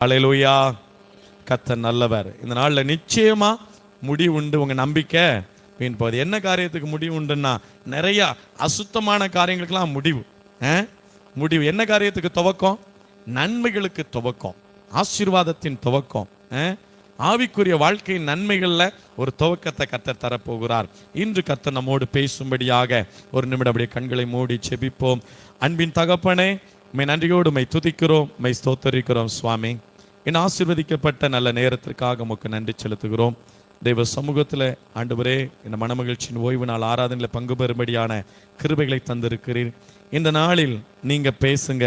அல்லேலூயா. கர்த்தர் நல்லவர். இந்த நாளில் நிச்சயமா முடிவு உண்டு. உங்க நம்பிக்கை வீண் போகுது. என்ன காரியத்துக்கு முடிவு உண்டுன்னா, நிறைய அசுத்தமான காரியங்களுக்கெல்லாம் முடிவு. என்ன காரியத்துக்கு துவக்கம்? நன்மைகளுக்கு துவக்கம், ஆசீர்வாதத்தின் துவக்கம், ஆவிக்குரிய வாழ்க்கையின் நன்மைகளில் ஒரு துவக்கத்தை கர்த்தர் தரப்போகிறார். இன்று கர்த்தர் நம்மோடு பேசும்படியாக ஒரு நிமிடம் அப்படியே கண்களை மூடி செபிப்போம். அன்பின் தகப்பனே, மை நன்றியோடு மை துதிக்கிறோம், மை ஸ்தோத்தரிக்கிறோம். சுவாமி, என் ஆசீர்வதிக்கப்பட்ட நல்ல நேரத்திற்காக உமக்கு நன்றி செலுத்துகிறோம். தெய்வ சமூகத்தில் ஆண்டவரே, இந்த மனமகிழ்ச்சியின் ஓய்வு நாள் ஆராதனையில் பங்கு பெறும்படியான கிருபைகளை தந்திருக்கிறீர். இந்த நாளில் நீங்க பேசுங்க,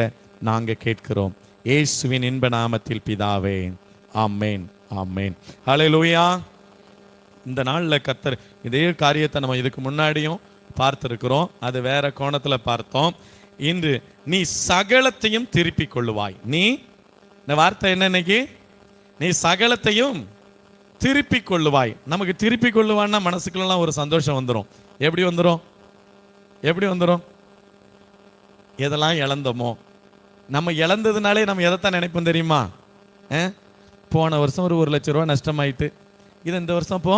நாங்க கேட்கிறோம். இயேசுவின் இன்ப நாமத்தில் பிதாவே, ஆமேன், ஆமேன். ஹல்லேலூயா. இந்த நாளில் கர்த்தர் இதே காரியத்தை நம்ம இதுக்கு முன்னாடியும் பார்த்திருக்கிறோம். அது வேற கோணத்தில் பார்த்தோம். இன்று நீ சகலத்தையும் திருப்பிக் கொள்ளுவாய். நீ, இந்த வார்த்தை என்ன இன்னைக்கு? நீ சகலத்தையும் திருப்பிக் கொள்ளுவாய். நமக்கு திருப்பிக் கொள்ளுவான்னா மனசுக்குள்ளலாம் ஒரு சந்தோஷம் வந்துடும். எப்படி வந்துடும்? எப்படி வந்துடும்? எதெல்லாம் இழந்தோமோ, நம்ம இழந்ததுனாலே நம்ம எதைத்தான் நினைப்போம் தெரியுமா? போன வருஷம் ஒரு 1 லட்சம் ரூபா நஷ்டமாயிட்டு, இது இந்த வருஷம் இப்போ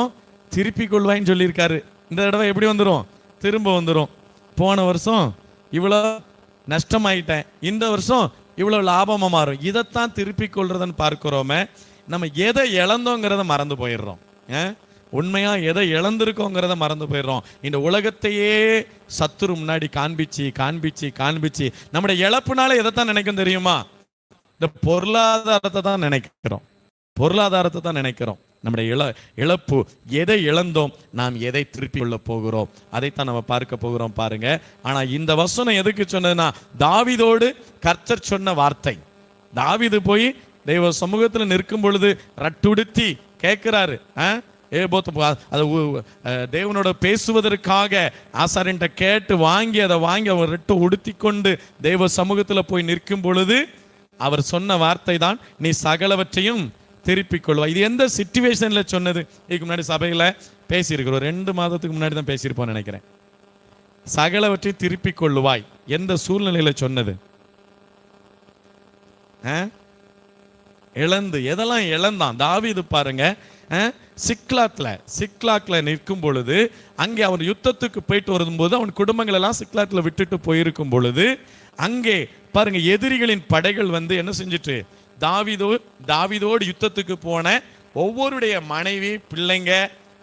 திருப்பிக் கொள்வாயின்னு சொல்லியிருக்காரு. இந்த தடவை எப்படி வந்துடும்? திரும்ப வந்துடும். போன வருஷம் இவ்வளோ நஷ்டமாயிட்டேன், இந்த வருஷம் இவ்வளோ லாபமாக மாறும். இதைத்தான் திருப்பிக் கொள்றதுன்னு பார்க்கிறோமே. நம்ம எதை இழந்தோங்கிறத மறந்து போயிடுறோம். உண்மையாக எதை இழந்திருக்கோங்கிறத மறந்து போயிடுறோம். இந்த உலகத்தையே சத்துரு முன்னாடி காண்பிச்சு காண்பிச்சு காண்பிச்சு நம்முடைய இழப்புனால எதைத்தான் நினைக்கும் தெரியுமா? இந்த பொருளாதாரத்தை தான் நினைக்கிறோம். பொருளாதாரத்தை தான் நினைக்கிறோம். நம்முடைய இழப்பு, எதை இழந்தோம், நாம் எதை திருப்பி கொள்ள போகிறோம், அதைத்தான் நம்ம பார்க்க போகிறோம். பாருங்க. ஆனா இந்த வசனம் எதுக்கு சொன்னதுன்னா, தாவீதோடு கர்த்தர் சொன்ன வார்த்தை. தாவீது போய் தெய்வ சமூகத்தில் நிற்கும் பொழுது ரட்டுடுத்தி கேட்கிறாரு. தேவனோட பேசுவதற்காக ஆசாரியன்ட்ட கேட்டு வாங்கி அதை வாங்கி அவர் ரெட்டு உடுத்தி கொண்டு தெய்வ சமூகத்தில் போய் நிற்கும் பொழுது அவர் சொன்ன வார்த்தை தான், நீ சகலவற்றையும் திருப்பிக் கொள்வாய். இது எந்த சிச்சுவேஷன்ல சொன்னது? இதுக்கு முன்னாடி சபையில பேசியிருக்கிறோம். 2 மாதத்துக்கு முன்னாடி தான் பேசியிருப்போம் நினைக்கிறேன். சகலவற்றை திருப்பிக் கொள்ளுவாய் எந்த சூழ்நிலையில சொன்னது? இழந்து, எதெல்லாம் இழந்தான் தாவீது பாருங்க. சிக்லாக்ல நிற்கும் பொழுது, அங்கே அவன் யுத்தத்துக்கு போயிட்டு வரும்போது அவன் குடும்பங்கள் எல்லாம் சிக்லாக்ல விட்டுட்டு போயிருக்கும் பொழுது, அங்கே பாருங்க எதிரிகளின் படைகள் என்ன செஞ்சிட்டு, தாவீதோடு யுத்தத்துக்கு போன ஒவ்வொருடைய மனைவி, பிள்ளைங்க,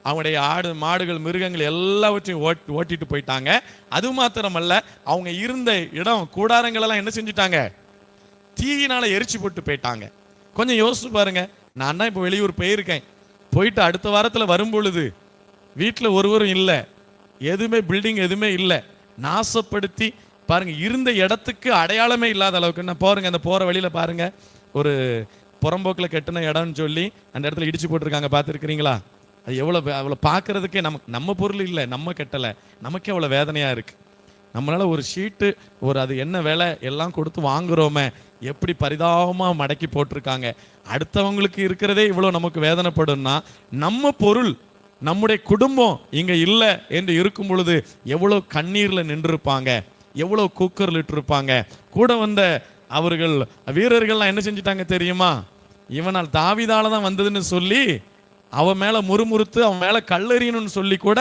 அவங்களுடைய ஆடு மாடுகள் மிருகங்கள் எல்லாவற்றையும் ஓட்டிட்டு போயிட்டாங்க. அது மாத்திரமல்ல, அவங்க இருந்த இடம் கூடாரங்கள் எல்லாம் என்ன செஞ்சுட்டாங்க? தீயினால எரிச்சு போட்டு போயிட்டாங்க. கொஞ்சம் யோசிச்சு பாருங்க. நான் தான் இப்போ வெளியூர் போயிருக்கேன். போயிட்டு அடுத்த வாரத்தில் வரும் பொழுது வீட்டில் ஒருவரும் இல்லை, எதுவுமே பில்டிங் எதுவுமே இல்லை, நாசப்படுத்தி பாருங்க இருந்த இடத்துக்கு அடையாளமே இல்லாத அளவுக்கு. நான் போறேங்க, அந்த போற வழியில பாருங்க ஒரு புறம்போக்கில் கெட்டின இடம்னு சொல்லி அந்த இடத்துல இடிச்சு போட்டிருக்காங்க. பார்த்துருக்கிறீங்களா? அது எவ்வளோ பார்க்கறதுக்கே நம்ம பொருள் இல்லை, நம்ம கெட்டலை, நமக்கே அவ்வளோ வேதனையா இருக்கு. நம்மளால ஒரு ஷீட்டு, ஒரு அது என்ன விலை எல்லாம் கொடுத்து வாங்குறோமே, எப்படி பரிதாபமாக மடக்கி போட்டிருக்காங்க. அடுத்தவங்களுக்கு இருக்கிறதே இவ்வளோ நமக்கு வேதனைப்படும்னா, நம்ம பொருள், நம்முடைய குடும்பம் இங்கே இல்லை என்று இருக்கும் பொழுது எவ்வளோ கண்ணீரில் நின்றுருப்பாங்க, எவ்வளோ கூக்கரில் இட்டிருப்பாங்க. கூட வந்த அவர்கள் வீரர்கள்லாம் என்ன செஞ்சிட்டாங்க தெரியுமா? இவனால் தாவீதால தான் வந்ததுன்னு சொல்லி அவன் மேலே முறுமுறுத்து அவன் மேலே கல்லெறியணும்னு சொல்லி கூட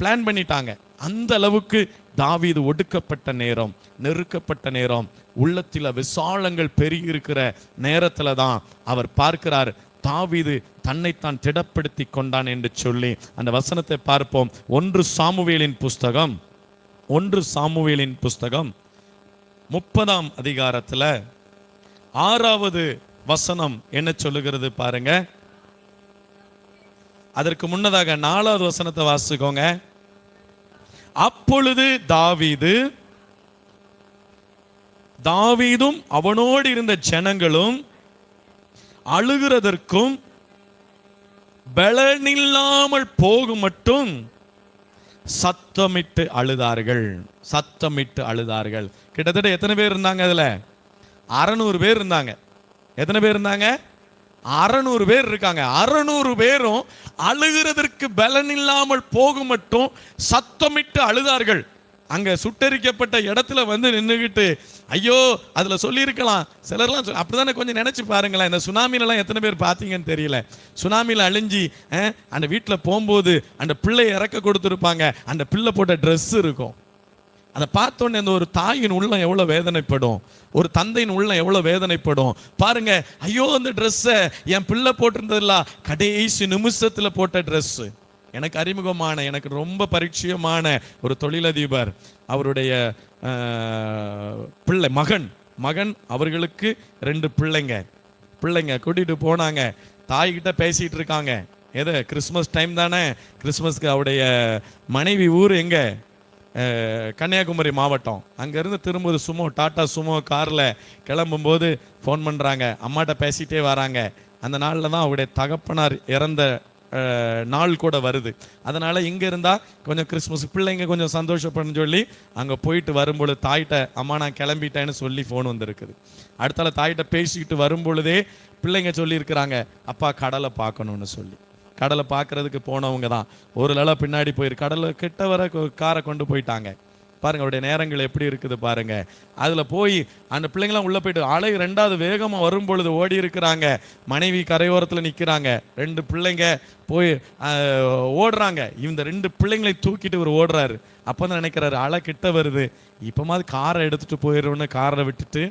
பிளான் பண்ணிட்டாங்க. அந்த அளவுக்கு தாவீது ஒடுக்கப்பட்ட நேரம், நெருக்கப்பட்ட நேரம், உள்ளத்தில் விசாலங்கள் பெருகி இருக்கிற நேரத்துல தான் அவர் பார்க்கிறார், தாவீது தன்னைத்தான் திடப்படுத்தி கொண்டான் என்று சொல்லி அந்த வசனத்தை பார்ப்போம். 1 சாமுவேலின் புஸ்தகம் 30ஆம் அதிகாரத்துல 6வது வசனம் என்ன சொல்லுகிறது பாருங்க. அதற்கு முன்னதாக 4வது வசனத்தை வாசிக்கோங்க. அப்பொழுது தாவீதும் அவனோடு இருந்த ஜனங்களும் அழுகிறதற்கும் பலனில்லாமல் போகும் மட்டும் சத்தமிட்டு அழுதார்கள். கிட்டத்தட்ட எத்தனை பேர் இருந்தாங்க? அதுல 600 பேர் இருந்தாங்க. எத்தனை பேர் இருந்தாங்க? 600 பேர் இருக்காங்க. 600 பேரும் அழுகிறதற்கு பலன் இல்லாமல் போகும் மட்டும் சத்தமிட்டு அழுதார்கள். அங்க சுட்டரிக்கப்பட்ட இடத்துல நின்றுகிட்டு ஐயோ அதில் சொல்லியிருக்கலாம். சிலர்லாம் அப்படிதானே கொஞ்சம் நினச்சி பாருங்களேன். இந்த சுனாமிலலாம் எத்தனை பேர் பார்த்தீங்கன்னு தெரியல. சுனாமியில் அழிஞ்சி அந்த வீட்டில் போகும்போது அந்த பிள்ளை இறக்க கொடுத்துருப்பாங்க. அந்த பிள்ளை போட்ட ட்ரெஸ் இருக்கும். அதை பார்த்தோன்னே அந்த ஒரு தாயின் உள்ளம் எவ்வளோ வேதனைப்படும், ஒரு தந்தையின் உள்ளம் எவ்வளோ வேதனைப்படும் பாருங்க. ஐயோ அந்த ட்ரெஸ்ஸை என் பிள்ளை போட்டிருந்ததில்ல, கடைசி நிமிஷத்தில் போட்ட ட்ரெஸ்ஸு. எனக்கு அறிமுகமான, எனக்கு ரொம்ப பரிச்சயமான ஒரு தொழிலதிபர், அவருடைய பிள்ளை மகன் அவர்களுக்கு 2 பிள்ளைங்க கூட்டிகிட்டு போனாங்க. தாய்கிட்ட பேசிகிட்டு இருக்காங்க. எது கிறிஸ்மஸ் டைம் தானே, கிறிஸ்மஸ்க்கு அவருடைய மனைவி ஊர் எங்கே, கன்னியாகுமரி மாவட்டம். அங்கேருந்து திரும்ப டாட்டா சுமோ காரில் கிளம்பும்போது ஃபோன் பண்ணுறாங்க. அம்மாட்ட பேசிகிட்டே வராங்க. அந்த நாளில் தான் அவருடைய தகப்பனார் இறந்த நாள் கூட வருது. அதனால் இங்கே இருந்தால் கொஞ்சம் கிறிஸ்மஸ் பிள்ளைங்க கொஞ்சம் சந்தோஷப்படணும்னு சொல்லி அங்கே போயிட்டு வரும்பொழுது தாய்கிட்ட அம்மா நான் கிளம்பிட்டேன்னு சொல்லி ஃபோன் வந்திருக்குது. அடுத்தால தாய்கிட்ட பேசிக்கிட்டு வரும்பொழுதே பிள்ளைங்க சொல்லியிருக்கிறாங்க, அப்பா கடலை பார்க்கணுன்னு சொல்லி. கடலை பார்க்கறதுக்கு போனவங்க தான் ஒரு லலை பின்னாடி போயிரு கடலை கிட்ட வர காரை கொண்டு போயிட்டாங்க. பாருங்க அவருடைய நேரங்கள் எப்படி இருக்குது பாருங்க. அதில் போய் அந்த பிள்ளைங்களாம் உள்ளே போயிட்டு அலை 2வது வேகமாக வரும் பொழுது ஓடி இருக்கிறாங்க. மனைவி கரையோரத்தில் நிற்கிறாங்க. 2 பிள்ளைங்க போய் ஓடுறாங்க. இந்த 2 பிள்ளைங்களை தூக்கிட்டு இவர் ஓடுறாரு. அப்போ தான் நினைக்கிறாரு அலை கிட்ட வருது, இப்போமாவது காரை எடுத்துகிட்டு போயிடும்னு காரை விட்டுட்டு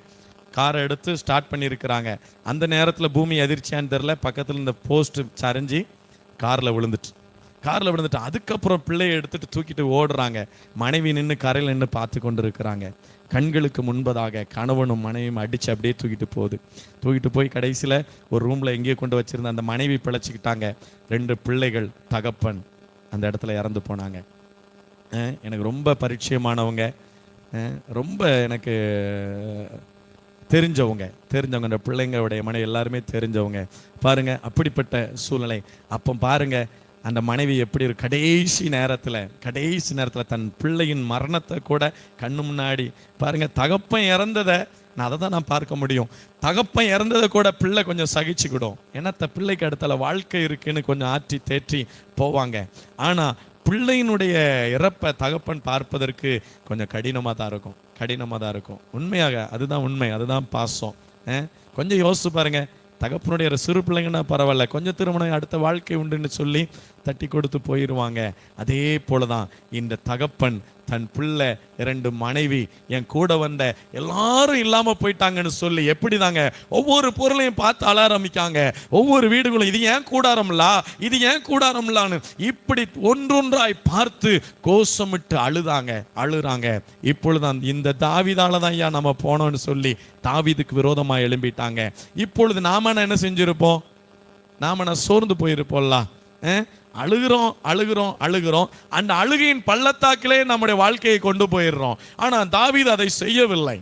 காரை எடுத்து ஸ்டார்ட் பண்ணியிருக்கிறாங்க. அந்த நேரத்தில் பூமி அதிர்ச்சியான்னு தெரில, பக்கத்தில் இந்த போஸ்ட் சரிஞ்சு காரில் விழுந்துட்டு அதுக்கப்புறம் பிள்ளையை எடுத்துட்டு தூக்கிட்டு ஓடுறாங்க. மனைவி நின்று கரையில் நின்று பார்த்து கொண்டு இருக்கிறாங்க. கண்களுக்கு முன்பதாக கணவனும் மனைவியும் அடித்து அப்படியே தூக்கிட்டு போய் கடைசியில் ஒரு ரூமில் எங்கேயோ கொண்டு வச்சுருந்த அந்த மனைவி பிழைச்சிக்கிட்டாங்க. 2 பிள்ளைகள், தகப்பன் அந்த இடத்துல இறந்து போனாங்க. எனக்கு ரொம்ப பரிச்சயமானவங்க, ரொம்ப எனக்கு தெரிஞ்சவங்க அந்த பிள்ளைங்களுடைய மனைவி எல்லாருமே தெரிஞ்சவங்க. பாருங்க அப்படிப்பட்ட சூழ்நிலை. அப்போ பாருங்க அந்த மனைவி எப்படி ஒரு கடைசி நேரத்தில் தன் பிள்ளையின் மரணத்தை கூட கண்ணு முன்னாடி பாருங்க. தகப்பன் இறந்ததை நான் அதை தான் நான் பார்க்க முடியும். தகப்பன் இறந்ததை கூட பிள்ளை கொஞ்சம் சகிச்சுக்கிடும். ஏன்னா பிள்ளைக்கு அடுத்தால வாழ்க்கை இருக்குன்னு கொஞ்சம் ஆற்றி தேற்றி போவாங்க. ஆனால் பிள்ளையினுடைய இறப்பை தகப்பன் பார்ப்பதற்கு கொஞ்சம் கடினமாக தான் இருக்கும். உண்மையாக அதுதான் உண்மை, அதுதான் பாசம். கொஞ்சம் யோசிச்சு பாருங்க. தகப்பனுடைய சிறு பிள்ளைங்கன்னா பரவாயில்ல, கொஞ்சம் திருமணம் அடுத்த வாழ்க்கை உண்டுன்னு சொல்லி தட்டி கொடுத்து போயிடுவாங்க. அதே போலதான் இந்த தகப்பன் தன் பிள்ளை 2 மனைவி என் கூட வந்த எல்லாரும் இல்லாம போயிட்டாங்கன்னு சொல்லி எப்படி தாங்க ஒவ்வொரு பொருளையும் பார்த்து அழ ஆரம்பிக்காங்க. ஒவ்வொரு வீடுகளும் இது ஏன் கூடாரம்லான்னு இப்படி ஒன்றொன்றாய் பார்த்து கோஷமிட்டு அழுறாங்க. இப்பொழுதுதான் இந்த தாவீதால தான் ஐயா நம்ம போனோம்னு சொல்லி தாவீதுக்கு விரோதமா எழும்பிட்டாங்க. இப்பொழுது நாம என்ன செஞ்சிருப்போம்? நாம சோர்ந்து போயிருப்போம்ல. அழுகிறோம். அந்த அழுகையின் பள்ளத்தாக்கிலே நம்முடைய வாழ்க்கையை கொண்டு போயிடுறோம். ஆனா தாவீது அதை செய்யவில்லை.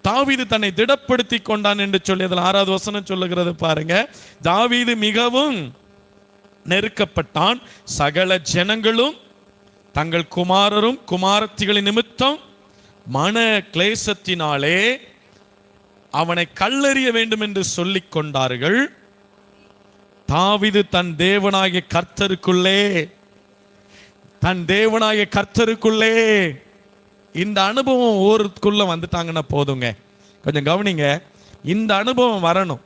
தாவீது தன்னை திடப்படுத்தி கொண்டான் என்று சொல்லி அதில் 6வது வசனம் சொல்லுகிறது பாருங்க. தாவீது மிகவும் நெருக்கப்பட்டான். சகல ஜனங்களும் தங்கள் குமாரரும் குமாரத்திகளின் நிமித்தம் மன கிளேசத்தினாலே அவனை கல்லெறிய வேண்டும் என்று சொல்லிக் கொண்டார்கள். தாவீது தன் தேவனாகிய கர்த்தருக்குள்ளே இந்த அனுபவம் ஊருக்குள்ள வந்துட்டாங்கன்னா போதுங்க. கொஞ்சம் கவனிங்க, இந்த அனுபவம் வரணும்.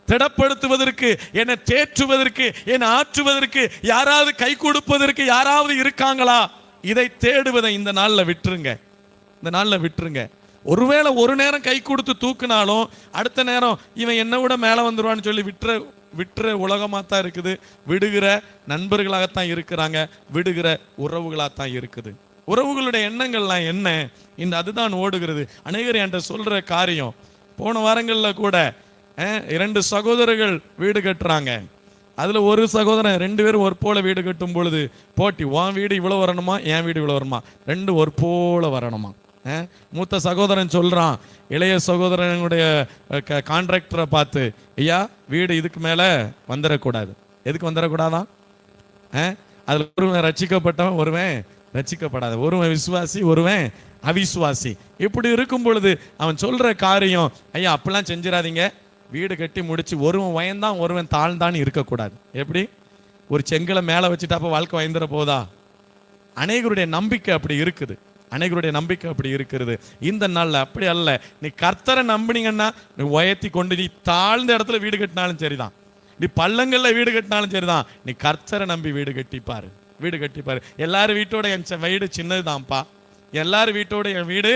திடப்படுத்துவதற்கு, என்னை தேற்றுவதற்கு, என்னை ஆற்றுவதற்கு, யாராவது கை கொடுப்பதற்கு யாராவது இருக்காங்களா? இதை தேடுவதை இந்த நாளில் விட்டுருங்க. ஒருவேளை ஒரு நேரம் கை கொடுத்து தூக்குனாலும் அடுத்த நேரம் இவன் என்ன விட மேலே வந்துடுவான்னு சொல்லி விட்டுற உலகமாக தான் இருக்குது. விடுகிற நண்பர்களாகத்தான் இருக்கிறாங்க, விடுகிற உறவுகளாகத்தான் இருக்குது. உறவுகளுடைய எண்ணங்கள்லாம் என்ன? அதுதான் ஓடுகிறது. அநேகர் என்கிட்ட சொல்ற காரியம், போன வாரங்களில் கூட 2 சகோதரர்கள் வீடு கட்டுறாங்க. அதில் ஒரு சகோதரன் 2 பேரும் ஒரு போல வீடு கட்டும் பொழுது போட்டி, உன் வீடு இவ்வளோ வரணுமா, என் வீடு இவ்வளோ வரணுமா, 2 ஒரு போல வரணுமா. மூத்த சகோதரன் சொல்றான் இளைய சகோதரனுடைய கான்ட்ராக்டரை பார்த்து, ஐயா வீடு இதுக்கு மேலே வந்துடக்கூடாது. எதுக்கு வந்துடக்கூடாதான்? அதில் ஒருவன் ரட்சிக்கப்பட்டவன், ஒருவன் ரட்சிக்கப்படாத, ஒருவன் விசுவாசி, ஒருவன் அவிசுவாசி. இப்படி இருக்கும் பொழுது அவன் சொல்ற காரியம், ஐயா அப்படிலாம் செஞ்சிடாதீங்க, வீடு கட்டி முடிச்சு ஒருவன் வயந்தான் ஒருவன் தாழ்ந்தான் இருக்கக்கூடாது. எப்படி ஒரு செங்கலை மேலே வச்சுட்டு அப்போ வாழ்க்கை வயந்துட போதா? அநேகருடைய நம்பிக்கை அப்படி இருக்குது. அனைவருடைய நம்பிக்கை அப்படி இருக்கிறது. இந்த நாள்ல அப்படி அல்ல. நீ கர்த்தரை நம்பினீங்கன்னா நீ உயர்த்தி கொண்டு, நீ தாழ்ந்த இடத்துல வீடு கட்டினாலும் சரிதான், நீ பள்ளங்கள்ல வீடு கட்டினாலும் சரிதான், நீ கர்த்தரை நம்பி வீடு கட்டிப்பாரு. வீடு கட்டிப்பாரு. எல்லாரும் வீட்டோட என் வீடு சின்னதுதான்ப்பா, எல்லாரும் வீட்டோட என் வீடு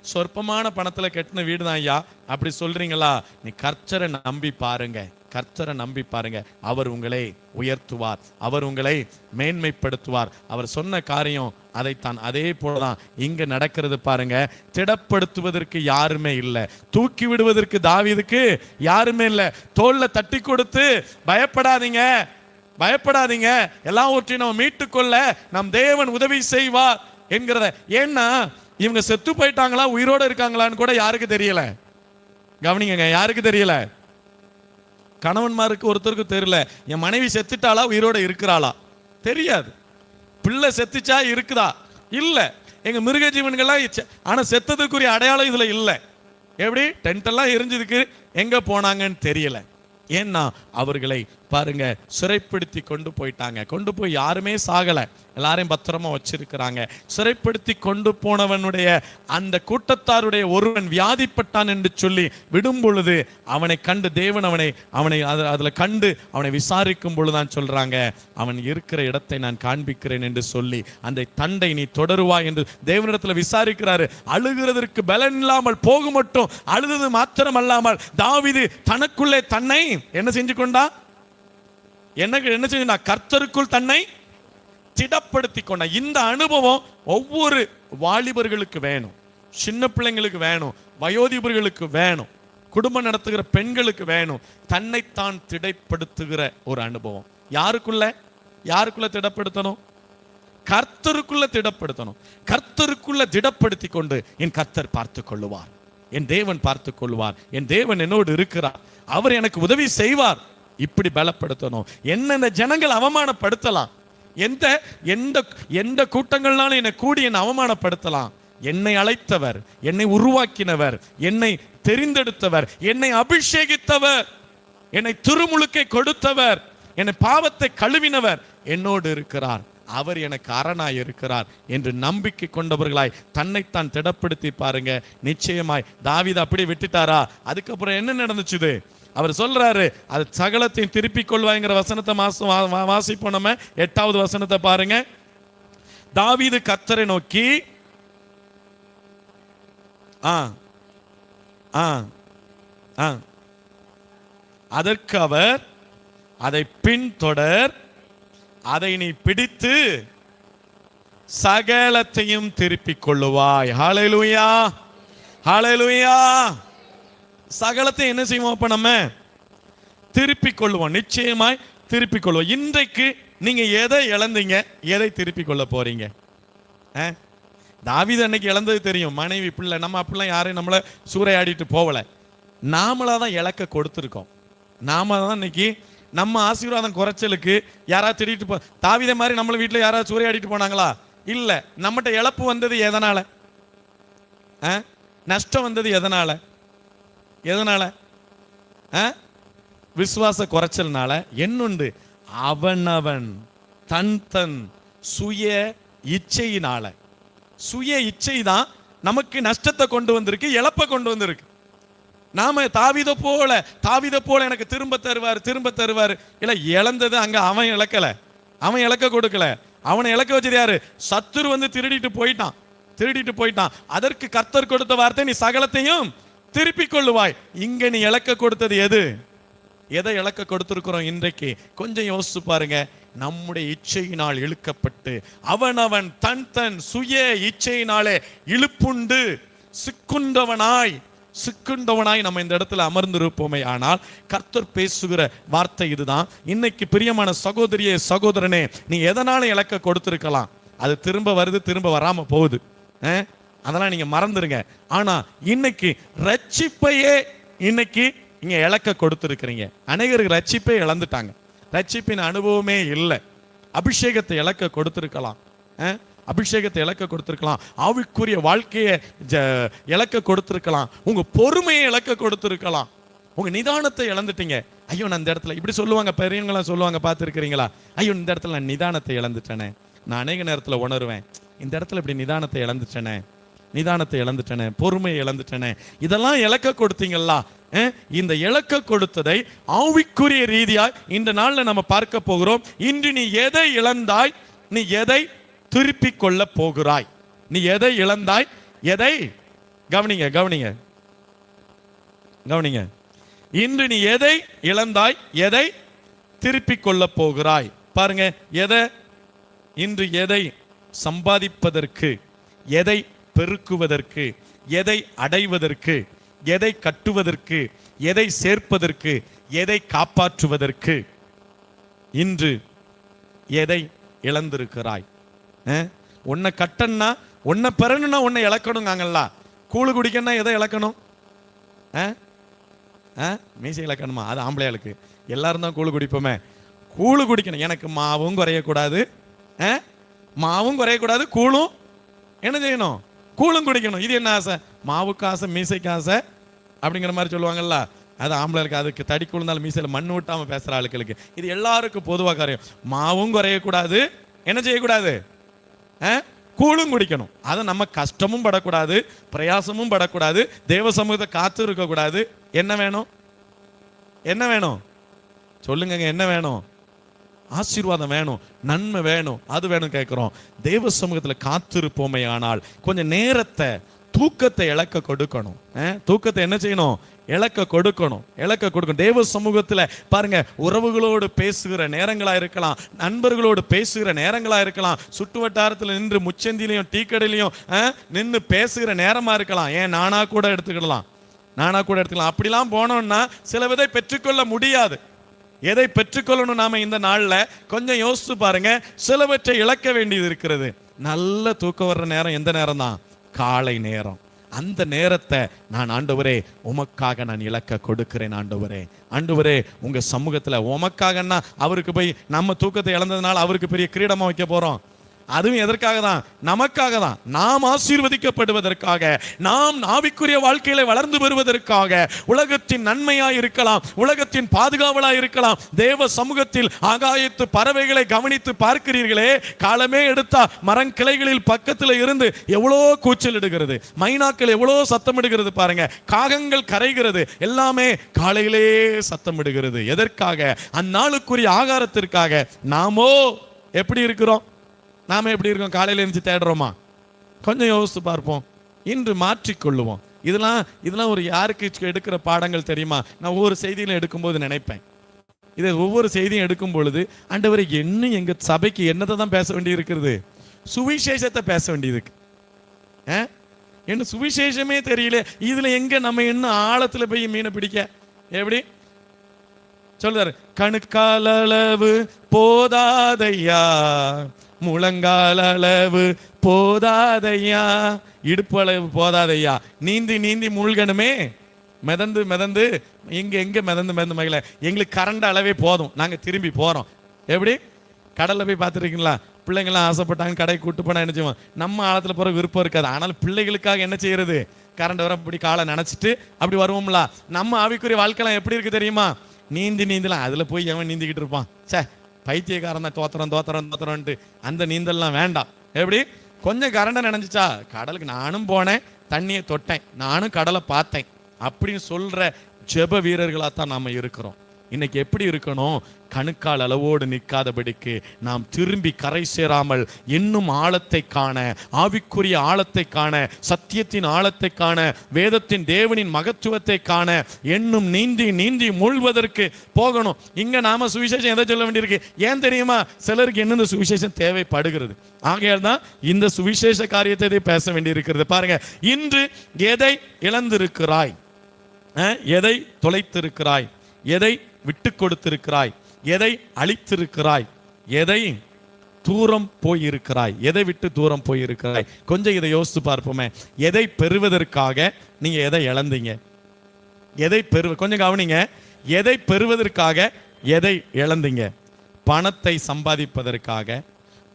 சொற்பமான பணத்துல கட்டின வீடு தான் ஐயா அப்படி சொல்றீங்களா? நீ கர்த்தரை நம்பி பாருங்க, கர்த்தரை நம்பி பாருங்க. அவர் உங்களை உயர்த்துவார், அவர் உங்களை மேன்மைப்படுத்துவார். அவர் சொன்ன காரியம் அதைத்தான். அதே போலதான் இங்க நடக்கிறது பாருங்க. திடப்படுத்துவதற்கு யாருமே இல்லை, தூக்கி விடுவதற்கு தாவீதுக்கு யாருமே இல்லை. தோல்ல தட்டி கொடுத்து பயப்படாதீங்க, பயப்படாதீங்க, எல்லாவற்றையும் நம்ம மீட்டுக்கொள்ள நம் தேவன் உதவி செய்வார் என்கிறத. ஏன்னா இவங்க செத்து போயிட்டாங்களா உயிரோட இருக்காங்களான்னு கூட யாருக்கு தெரியல. கவனிங்க, யாருக்கு தெரியல? கணவன்மாருக்கு ஒருத்தருக்கு தெரியல, என் மனைவி செத்துட்டாளா உயிரோட இருக்கிறாளா தெரியாது. பிள்ளை செத்துச்சா இருக்குதா இல்ல. எங்க மிருக ஜீவன்கள்லாம் ஆனா செத்ததுக்குரிய அடையாளம் இதுல இல்ல. எப்படி டென்ட் எல்லாம் எரிஞ்சதுக்கு எங்க போனாங்கன்னு தெரியல. ஏன்னா அவர்களை பாருங்க சிறைப்படுத்தி கொண்டு போயிட்டாங்க. கொண்டு போய் யாருமே சாகல, எல்லாரையும் பத்திரமா வச்சிருக்கிறாங்க. சிறைப்படுத்தி கொண்டு போனவனுடைய அந்த கூட்டத்தாருடைய ஒருவன் வியாதிப்பட்டான் என்று சொல்லி விடும் பொழுது அவனை கண்டு தேவன் அவனை அதுல கண்டு அவனை விசாரிக்கும் பொழுதுதான் சொல்றாங்க, அவன் இருக்கிற இடத்தை நான் காண்பிக்கிறேன் என்று சொல்லி அந்த தண்டை நீ தொடருவா என்று தேவனிடத்துல விசாரிக்கிறாரு. அழுகிறதற்கு பலன் இல்லாமல் போக மட்டும் அழுது மாத்திரம் அல்லாமல் தாவீது தனக்குள்ளே தன்னை என்ன செஞ்சு கொண்டா? என்ன செஞ்சா? கர்த்தருக்குள் தன்னை திடப்படுத்தி கொண்ட. இந்த அனுபவம் ஒவ்வொரு வாலிபர்களுக்கு வேணும், சின்ன பிள்ளைங்களுக்கு வேணும், வயோதிபர்களுக்கு வேணும், குடும்பம் நடத்துகிற பெண்களுக்கு வேணும். தன்னைத்தான் திடப்படுத்துகிற ஒரு அனுபவம். யாருக்குள்ள திடப்படுத்தணும்? கர்த்தருக்குள்ள திடப்படுத்தணும். கர்த்தருக்குள்ள திடப்படுத்தி கொண்டு என் கர்த்தர் பார்த்து கொள்ளுவார், என் தேவன் பார்த்து கொள்வார், என் தேவன் என்னோடு இருக்கிறார், அவர் எனக்கு உதவி செய்வார். இப்படி பலப்படுத்தணும். என்ன ஜனங்கள் அவமானப்படுத்தலாம், எந்த கூட்டங்கள்னாலும் என்னை கூடி என்னை அவமானப்படுத்தலாம், என்னை அழைத்தவர், என்னை உருவாக்கினவர், என்னை தெரிந்தெடுத்தவர், என்னை அபிஷேகித்தவர், என்னை திருமுழுக்கை கொடுத்தவர், என்னை பாவத்தை கழுவினவர் என்னோடு இருக்கிறார், அவர் எனக்கு அரணாய் இருக்கிறார் என்று நம்பிக்கை கொண்டவர்களாய் தன்னைத்தான் திடப்படுத்தி பாருங்க. நிச்சயமாய் தாவீது அப்படி விட்டுட்டாரா? அதுக்கப்புறம் என்ன நடந்துச்சு? அவர் சொல்றாரு, அது சகலத்தையும் திருப்பிக் கொள்வாங்கிற வசனத்தை வாசிப்போம். நம்ம 8வது வசனத்தை பாருங்க. தாவீது கர்த்தரை நோக்கி அதற்கு அவர், அதை பின்தொடர், அதை நீ பிடித்து சகலத்தையும் திருப்பிக் கொள்ளுவாய். ஹல்லேலூயா, ஹல்லேலூயா. சகலத்தை என்ன செய்வோம்? அப்ப நம்ம திருப்பிக் கொள்ளுவோம், நிச்சயமாய் திருப்பிக் கொள்வோம். இன்றைக்கு நீங்க எதை இழந்தீங்க, எதை திருப்பிக் கொள்ள போறீங்க? தாவீது அன்னைக்கு இழந்தது தெரியும், மனைவி, பிள்ளை. நம்ம அப்படிலாம் யாரையும் நம்மளை சூறையாடிட்டு போகல, நாமளாதான் இலக்க கொடுத்துருக்கோம். நாம தான் இன்னைக்கு நம்ம ஆசீர்வாதம் குறைச்சலுக்கு யாராவது திடீட்டு போ. தாவீதை மாதிரி நம்மள வீட்டில் யாராவது சூறையாடிட்டு போனாங்களா? இல்ல. நம்மகிட்ட இழப்பு வந்தது எதனால? நஷ்டம் வந்தது எதனால? விசுவாச குறைச்சல்னால. என்னுண்டு? அவனவன் தன் சுய இச்சையினால. சுய இச்சை தான் நமக்கு நஷ்டத்தை கொண்டு வந்திருக்கு, இழப்பை கொண்டு வந்திருக்கு. நாம தாவீதை போல எனக்கு திரும்ப தருவார். இல்ல, இழந்தது அங்க அவன் இழக்கல, அவன் இழக்க கொடுக்கல. அவனை இழக்க வச்சது யாரு? சத்துரு வந்து திருடிட்டு போயிட்டான். அதற்கு கர்த்தர் கொடுத்த வார்த்தை, நீ சகலத்தையும் திருப்பிக் கொள்ளுவாய். இங்க நீ இழக்க கொடுத்தது எதை இழக்க கொடுத்திருக்கிறோம் இன்றைக்கு? கொஞ்சம் யோசிச்சு பாருங்க. நம்முடைய இச்சையினால் இழுக்கப்பட்டு அவனவன் தன் சுய இச்சையினாலே இழுப்புண்டு சிக்குண்டவனாய் நம்ம இந்த இடத்துல அமர்ந்திருப்போமே. ஆனால் கர்த்தர் பேசுகிற வார்த்தை இதுதான். இன்னைக்கு பிரியமான சகோதரியே, சகோதரனே, நீ எதனால இலக்க கொடுத்திருக்கலாம், அது திரும்ப வருது, திரும்ப வராம போகுது, அதெல்லாம் நீங்க மறந்துருங்க. ஆனா இன்னைக்கு ரட்சிப்பையே இன்னைக்கு இங்க இலக்க கொடுத்திருக்கிறீங்க. அநேகருக்கு ரட்சிப்பே இழந்துட்டாங்க, ரட்சிப்பின் அனுபவமே இல்லை. அபிஷேகத்தை இலக்க கொடுத்திருக்கலாம், அபிஷேகத்தை இழக்க கொடுத்திருக்கலாம், ஆவிக்குரிய வாழ்க்கையை இழக்க கொடுத்திருக்கலாம், உங்க பொறுமையை இழக்க கொடுத்திருக்கலாம், உங்க நிதானத்தை இழந்துட்டீங்க. ஐயோ, நான் இந்த இடத்துல இப்படி சொல்லுவாங்க, பெரியவங்களாம் சொல்லுவாங்க, பார்த்துருக்கிறீங்களா? ஐயோ, இந்த இடத்துல நான் நிதானத்தை இழந்துட்டேனே. நான் அநேக நேரத்தில் உணர்வேன், இந்த இடத்துல இப்படி நிதானத்தை இழந்துட்டேனே, பொறுமையை இழந்துட்டேனே, இதெல்லாம் இழக்க கொடுத்தீங்களா? இந்த இழக்க கொடுத்ததை ஆவிக்குரிய ரீதியாய் இந்த நாள்ல நம்ம பார்க்க போகிறோம். இன்று நீ எதை இழந்தாய்? நீ எதை திருப்பி கொள்ள போகிறாய்? நீ எதை இழந்தாய்? எதை? கவனிங்க. இன்று நீ எதை இழந்தாய்? எதை திருப்பி கொள்ள போகிறாய்? பாருங்க, இன்று எதை சம்பாதிப்பதற்கு, எதை பெருக்குவதற்கு, எதை அடைவதற்கு, எதை கட்டுவதற்கு, எதை சேர்ப்பதற்கு, எதை காப்பாற்றுவதற்கு இன்று எதை இழந்திருக்கிறாய்? உன்னை கட்டணும்னா, உன்னை பெறணும்னா உன்னை இழக்கணுங்காங்கல்ல. கூழு குடிக்கணும்னா எதை இழக்கணும்? மீசை இழக்கணுமா? அது ஆம்பளையாளுக்கு. எல்லாரும் தான் கூழு குடிப்போமே. கூழு குடிக்கணும். எனக்கு மாவும் குறையக்கூடாது, கூழும் என்ன செய்யணும்? கூழும் குடிக்கணும். இது என்ன ஆசை? மாவுக்கு ஆசை, மீசைக்கு ஆசை அப்படிங்கிற மாதிரி சொல்லுவாங்கல்ல. அது ஆம்பளைக்கு. அதுக்கு தடி கூழ்ந்தாலும் மீசையில் மண் விட்டாம பேசுற ஆளுக்களுக்கு இது எல்லாருக்கும் பொதுவாக காரியம். மாவும் குறையக்கூடாது, என்ன செய்யக்கூடாது? கூழும் குடிக்கணும். அது நம்ம கஷ்டமும் படக்கூடாது, பிரயாசமும் படக்கூடாது, தேவ சமூகத்தை காத்து இருக்கக்கூடாது. என்ன வேணும் சொல்லுங்க. என்ன வேணும்? ஆசீர்வாதம் வேணும், நன்மை வேணும், அது வேணும் கேட்கிறோம். தேவ சமூகத்தில் காத்திருப்போமே ஆனால் கொஞ்சம் நேரத்தை, தூக்கத்தை இழக்க கொடுக்கணும். தூக்கத்தை என்ன செய்யணும்? இழக்க கொடுக்கணும். தேவ சமூகத்தில் பாருங்க, உறவுகளோடு பேசுகிற நேரங்களா இருக்கலாம், நண்பர்களோடு பேசுகிற நேரங்களா இருக்கலாம், சுற்று வட்டாரத்தில் நின்று முச்சந்திலையும் டீ கடையிலையும் நின்று பேசுகிற நேரமா இருக்கலாம். நானா கூட எடுத்துக்கலாம். அப்படிலாம் போனோம்னா சில விதை பெற்றுக்கொள்ள முடியாது. எதை பெற்றுக்கொள்ளணும் நாம இந்த நாள்ல கொஞ்சம் யோசிச்சு பாருங்க. சிலவற்றை இழக்க வேண்டியது இருக்கிறது. நல்ல தூக்கம் வர்ற நேரம் எந்த நேரம் தான்? காலை நேரம். அந்த நேரத்தை நான் ஆண்டவரே உமக்காக நான் இழக்க கொடுக்கிறேன். ஆண்டவரே உங்க சமூகத்துல உமக்காகன்னா, அவருக்கு போய் நம்ம தூக்கத்தை இழந்ததுனால அவருக்கு பெரிய கிரீடமா வைக்க போறோம்? அதுவும் எதற்காக தான்? நமக்காக தான். நாம் ஆசீர்வதிக்கப்படுவதற்காக, நாம் ஆவிக்குரிய வாழ்க்கையில வளர்ந்து வருவதற்காக, உலகத்தின் நன்மையாய் இருக்கலாம், உலகத்தின் பாதுகாவலாய் இருக்கலாம். தேவ சமூகத்தில் ஆகாயத்து பறவைகளை கவனித்து பார்க்கிறீர்களே, காலமே எடுத்தா மரங்கிளைகளில் பக்கத்தில் இருந்து எவ்வளோ கூச்சல் இடுகிறது, மைனாக்கள் எவ்வளோ சத்தமிடுகிறது பாருங்க, காகங்கள் கரைகிறது, எல்லாமே காலையிலே சத்தமிடுகிறது. எதற்காக? அந்நாளுக்குரிய ஆகாரத்திற்காக. நாமோ எப்படி இருக்கிறோம்? காலையில இருந்து தேடுறோமா? கொஞ்சம் யோசித்து பார்ப்போம். இன்று மாற்றிக்கொள்ளுவோம். இதெல்லாம் ஒரு யாருக்கு எடுக்கிற பாடங்கள் தெரியுமா? நான் ஒவ்வொரு செய்தியிலும் எடுக்கும்போது நினைப்பேன், இதை ஒவ்வொரு செய்தியும் எடுக்கும் பொழுது, ஆண்டவரே என்ன எங்க சபைக்கு என்னதை தான் பேச வேண்டி இருக்கிறது? சுவிசேஷத்தை பேச வேண்டியது. என்ன சுவிசேஷமே தெரியல, இதுல எங்க நம்ம இன்னும் ஆழத்துல போய் மீனை பிடிக்க? எப்படி சொல்றாரு? கணுக்கால் அளவு போதாதையா, முழங்கால் அளவு போதாதையா, இடுப்பு அளவு போதாதையா, நீந்தி மூழ்கணுமே, மிதந்து எங்க மிதந்து மகள, எங்களுக்கு கரண்ட் அளவே போதும், நாங்க திரும்பி போறோம். எப்படி? கடல்ல போய் பார்த்துருக்கீங்களா? பிள்ளைங்களாம் ஆசைப்பட்டாங்க, கடைக்கு கூட்டு போனா என்ன செய்வோம்? நம்ம ஆழத்துல போற விருப்பம் இருக்காது. ஆனால் பிள்ளைகளுக்காக என்ன செய்யறது? கரண்ட் வர அப்படி காலை நினைச்சிட்டு அப்படி வருவோம்ல. நம்ம ஆவிக்குரிய வாழ்க்கைலாம் எப்படி இருக்கு தெரியுமா? நீந்தலாம். அதுல போய் எவன் நீந்திக்கிட்டு இருப்பான்? பைத்தியக்காரன் தான். தோத்திரன்ட்டு அந்த நீந்தல்லாம் வேண்டாம். எப்படி? கொஞ்சம் கரண்டை நினைஞ்சிச்சா, கடலுக்கு நானும் போனேன், தண்ணியை தொட்டேன், நானும் கடலை பார்த்தேன் அப்படின்னு சொல்ற ஜெப வீரர்களா தான் நாம இருக்கிறோம். இன்னைக்கு எப்படி இருக்கணும்? கணுக்கால் அளவோடு நிற்காதபடிக்கு நாம் திரும்பி கரை சேராமல் இன்னும் ஆழத்தை காண, ஆவிக்குரிய ஆழத்தை காண, சத்தியத்தின் ஆழத்தை காண, வேதத்தின் தேவனின் மகத்துவத்தை காண இன்னும் நீந்தி மூழ்வதற்கு போகணும். இங்க நாம சுவிசேஷம் எதை சொல்ல வேண்டியிருக்கு? ஏன் தெரியுமா? சிலருக்கு என்ன சுவிசேஷம் தேவைப்படுகிறது. ஆகையால் தான் இந்த சுவிசேஷ காரியத்தை பேச வேண்டியிருக்கிறது. பாருங்க, இன்று எதை இழந்திருக்கிறாய்? எதை தொலைத்திருக்கிறாய்? எதை விட்டு கொடுத்திருக்கிறாய்? எதை அழித்திருக்கிறாய்? எதை தூரம் போயிருக்கிறாய்? எதை விட்டு தூரம் போயிருக்கிறாய்? கொஞ்சம் இதை யோசித்து பார்ப்போமே. எதை பெறுவதற்காக நீங்க எதை இழந்தீங்க? கொஞ்சம் கவனிங்க. எதை பெறுவதற்காக எதை இழந்தீங்க? பணத்தை சம்பாதிப்பதற்காக,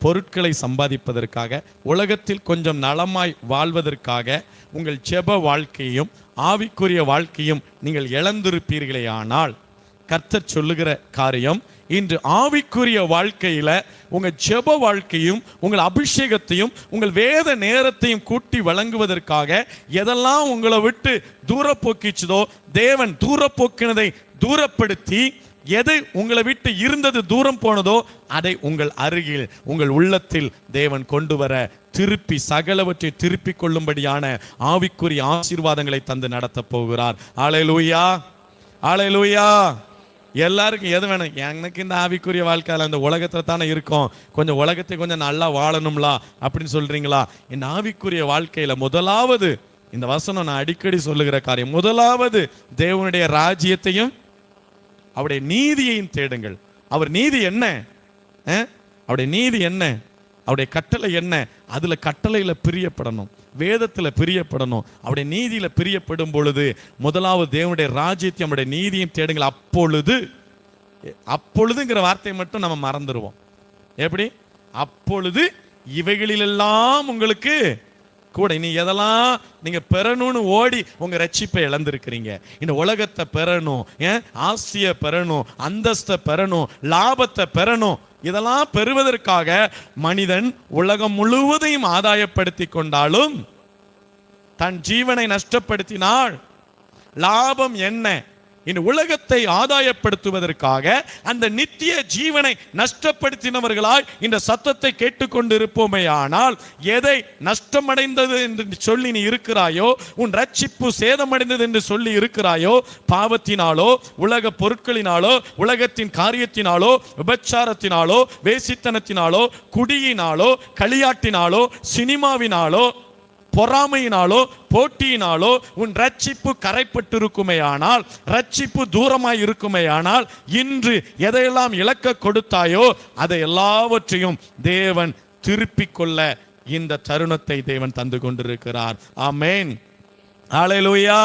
பொருட்களை சம்பாதிப்பதற்காக, உலகத்தில் கொஞ்சம் நலமாய் வாழ்வதற்காக உங்கள் ஜெப வாழ்க்கையும் ஆவிக்குரிய வாழ்க்கையும் நீங்கள் இழந்திருப்பீர்களே ஆனால், கர்த்தர் சொல்லுகிற காரியம், இன்று ஆவிக்குரிய வாழ்க்கையில உங்க ஜெப வாழ்க்கையும் உங்கள் அபிஷேகத்தையும் உங்கள் வேத நேரத்தையும் கூட்டி வழங்குவதற்காக எதெல்லாம் உங்களை விட்டு தூர போக்கிச்சதோ, தேவன் தூர போக்கினதை தூரப்படுத்தி, எது உங்களை விட்டு இருந்தது தூரம் போனதோ அதை உங்கள் அருகில் உங்கள் உள்ளத்தில் தேவன் கொண்டு வர, திருப்பி சகலவற்றை திருப்பி கொள்ளும்படியான ஆவிக்குரிய ஆசீர்வாதங்களை தந்து நடத்த போகிறார். அல்லேலூயா, அல்லேலூயா. எல்லாருக்கும் எது வேணும்? எனக்கு இந்த ஆவிக்குரிய வாழ்க்கையில இந்த உலகத்துல தானே இருக்கும், கொஞ்சம் உலகத்தை கொஞ்சம் நல்லா வாழணும்லா அப்படின்னு சொல்றீங்களா? இந்த ஆவிக்குரிய வாழ்க்கையில முதலாவது, இந்த வசனம் நான் அடிக்கடி சொல்லுகிற காரியம், முதலாவது தேவனுடைய ராஜ்யத்தையும் அவருடைய நீதியையும் தேடுங்கள். அவர் நீதி என்ன? அவருடைய நீதி என்ன? அவருடைய கட்டளை என்ன? அதுல கட்டளையில பிரியப்படணும், வேதத்துல பிரியப்படணும், அவருடைய நீதியில பிரியப்படும் பொழுது முதலாவது தேவனுடைய ராஜ்யத்தையும் அவருடைய நீதியையும் தேடுங்கள். அப்பொழுது, அப்பொழுதுங்கிற வார்த்தையை மட்டும் நம்ம மறந்துடுவோம். எப்படி? அப்பொழுது இவைகளிலெல்லாம் உங்களுக்கு கூட, இனி எதெல்லாம் நீங்க பெறணும்னு ஓடி உங்க ரட்சிப்பை இழந்திருக்கிறீங்க, இந்த உலகத்தை பெறணும், ஆசையை பெறணும், அந்தஸ்தை பெறணும், லாபத்தை பெறணும், இதெல்லாம் பெறுவதற்காக மனிதன் உலகம் முழுவதையும் ஆதாயப்படுத்தி கொண்டாலும் தன் ஜீவனை நஷ்டப்படுத்தினால் லாபம் என்ன? இந்த உலகத்தை ஆதாயப்படுத்துவதற்காக அந்த நித்திய ஜீவனை நஷ்டப்படுத்தினவர்களாய் இந்த சத்தத்தை கேட்டுக்கொண்டு இருப்போமே. ஆனால் எதை நஷ்டமடைந்தது என்று சொல்லி நீ இருக்கிறாயோ, உன் ரட்சிப்பு சேதமடைந்தது என்று சொல்லி இருக்கிறாயோ, பாவத்தினாலோ, உலக பொருட்களினாலோ, உலகத்தின் காரியத்தினாலோ, விபச்சாரத்தினாலோ, வேசித்தனத்தினாலோ, குடியினாலோ, களியாட்டினாலோ, சினிமாவினாலோ, பொறாமையினாலோ, போட்டியினாலோ உன் ரட்சிப்பு கரைப்பட்டிருக்குமே ஆனால், ரட்சிப்பு தூரமாய் இருக்குமே ஆனால், இன்று எதையெல்லாம் இழக்க கொடுத்தாயோ அதை எல்லாவற்றையும் தேவன் திருப்பிக் கொள்ள இந்த தருணத்தை தேவன் தந்து கொண்டிருக்கிறார். ஆமென், அல்லேலூயா.